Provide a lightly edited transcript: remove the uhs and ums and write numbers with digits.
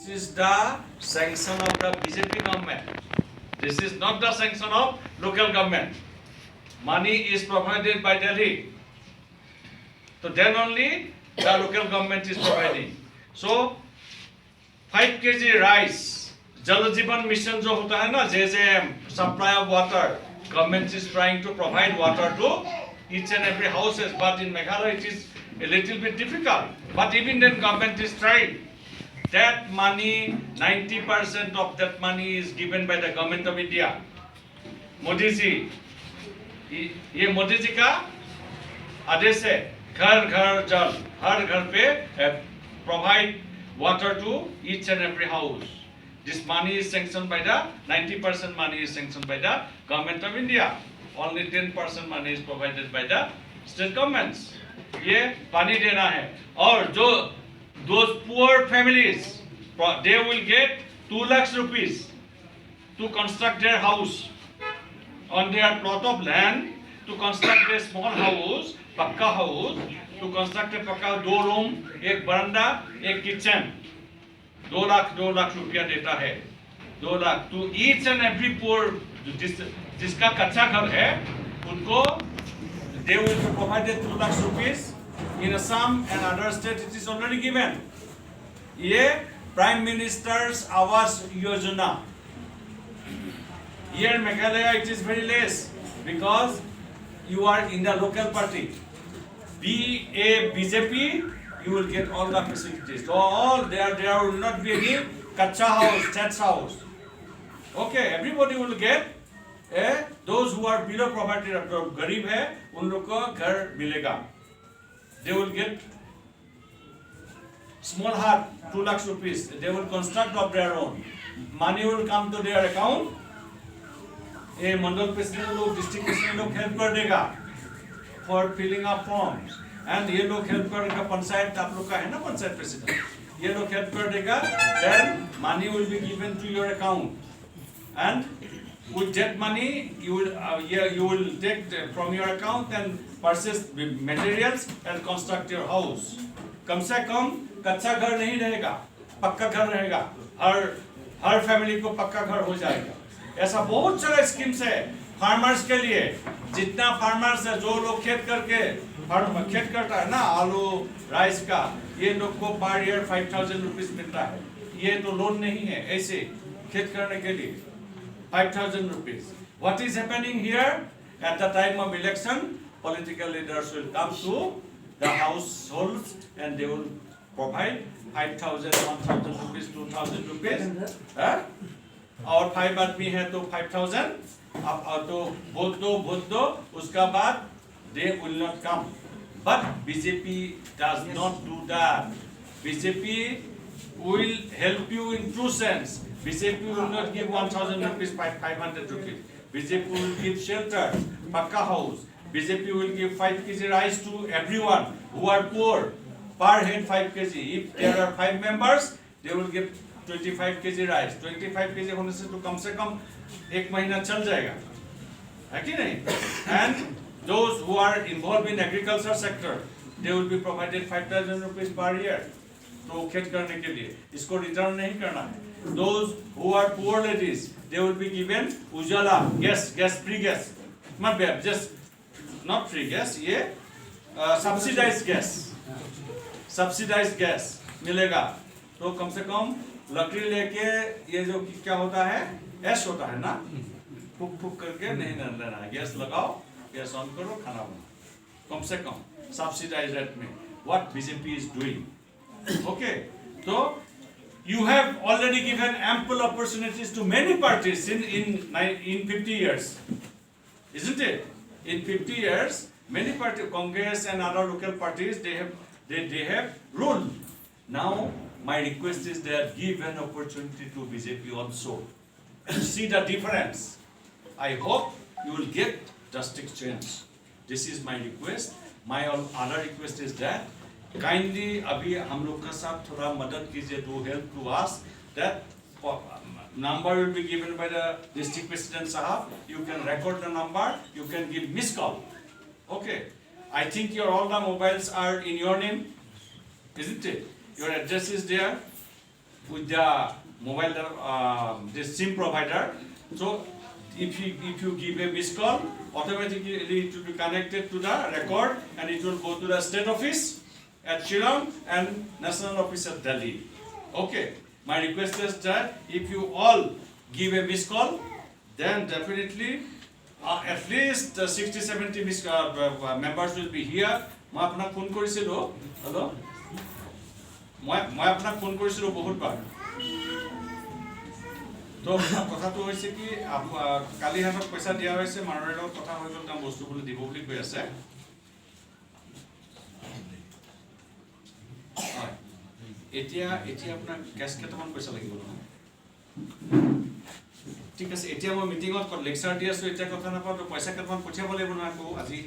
is the sanction of the BJP government. This is not the sanction of local government. Money is provided by Delhi. So then only the local government is providing. So 5 kg rice, Jal Jeevan Mission जो होता है ना, JJM, supply of water, government is trying to provide water to each and every houses, but in Meghalaya it is a little bit difficult. But even then government is trying. That money, 90% of that money is given by the government of India. Modi ji, ये मोदी जी का आदेश है, घर घर जल, हर घर पे provide water to each and every house. This money is sanctioned by the 90% money is sanctioned by the government of India. Only 10% money is provided by the state governments. ये पानी देना है. और जो those poor families, they will get 2 lakhs rupees to construct their house on their plot of land, to construct a small house, pakka house, to construct a pakka 2 room, एक बरंदा, एक kitchen. 2 lakh रुपया देता है. 2 lakh to each and every poor, जिसका कच्चा घर है, उनको they will be provided 2 lakhs rupees. In Assam and other states it is already given. ये Prime Minister's Awas Yojana. Here in Meghalaya it is very less because you are in the local party. Be a BJP, you will get all the facilities. So all there will not be any kacha house, chats house. Okay, everybody will get. Those who are below poverty, गरीब है, उन लोग को घर मिलेगा. They will get small hut, 2 lakhs rupees. They will construct of their own. Money will come to their account. A mandal president लोग, district president लोग help कर देगा for filling up forms. And ये लोग help करेगा, पंचायत आप लोग का है ना पंचायत president. ये लोग help कर देगा. Then money will be given to your account. And with that money, you will take from your account and purchase materials and construct your house. कम से कम कच्चा घर नहीं रहेगा, पक्का घर रहेगा. हर फैमिली को पक्का घर हो जाएगा. ऐसा बहुत सारे स्कीम्स है फार्मर्स के लिए. जितना फार्मर्स है, जो लोग खेत करता है ना, आलू राइस का, ये लोग को पर ईयर 5,000 रुपीज मिलता है. ये तो लोन नहीं है, ऐसे खेत करने के लिए 5,000 rupees. What is happening here? At the time of election, political leaders will come to the households and they will provide 5,000, 1,000 rupees, 2,000 rupees. और 5 आदमी है तो 5,000. अब तो वोट दो, उसका बाद they will not come. But BJP does not do that. BJP will help you in true sense. BJP will not give 1,000 rupees, 500 rupees. BJP will give shelter, pakka house. BJP will give 5 kg rice to everyone who are poor. Per head 5 kg. If there are 5 members, they will give 25 kg rice. 25 kg होने से तो कम से कम 1 महीना चल जाएगा. है कि नहीं? And those who are involved in agriculture sector, they will be provided 5,000 rupees per year. तो खेत करने के लिए इसको रिटर्न नहीं करना है. Those who are poor ladies, they will be given Ujala gas, free gas. Not bad, just not free gas. ये subsidized gas मिलेगा. तो कम से कम लकड़ी लेके ये जो क्या होता है, ऐश होता है ना, फूक करके नहीं लेना है. गैस लगाओ, गैस ऑन करो, खाना बनाओ. कम से कम subsidized rate में. What BJP is doing? Okay, so you have already given ample opportunities to many parties in 50 years, isn't it? In 50 years, many parties, Congress and other local parties, they have ruled. Now, my request is that give an opportunity to BJP also. See the difference. I hope you will get drastic change. This is my request. My other request is that kindly अभी हम लोग का साथ थोड़ा मदद कीजिए to help to us. That number will be given by the district president sahab. You can record the number. You can give missed call. Okay. I think all the mobiles are in your name, isn't it? Your address is there. with the mobile the SIM provider. So if you give a missed call, automatically it will be connected to the record and it will go to the state office at Shillong and national office at Delhi. Okay, my request is that if you all give a missed call, then definitely at least 60-70 members will be here. মই আপোনাক phone কৰিছিলো hello' মই আপোনাক phone কৰিছিলো বহুত বাৰ তো কথাটো হৈছে কি কালি হাতত পইচা দিয়া হৈছে মানুহৰ লগত কথা হৈ গ'ল তেওঁ বস্তু বুলি দিব বুলি কৈ আছে এতিয়া আপোনাক কেছ কেইটামান পইচা লাগিব নহয় ঠিক আছে এতিয়া মই মিটিঙত লেকচাৰ দি আছো এতিয়া কথা নাপাওঁ তো পইচা কেইটামান পঠিয়াব লাগিব নহয় আকৌ আজি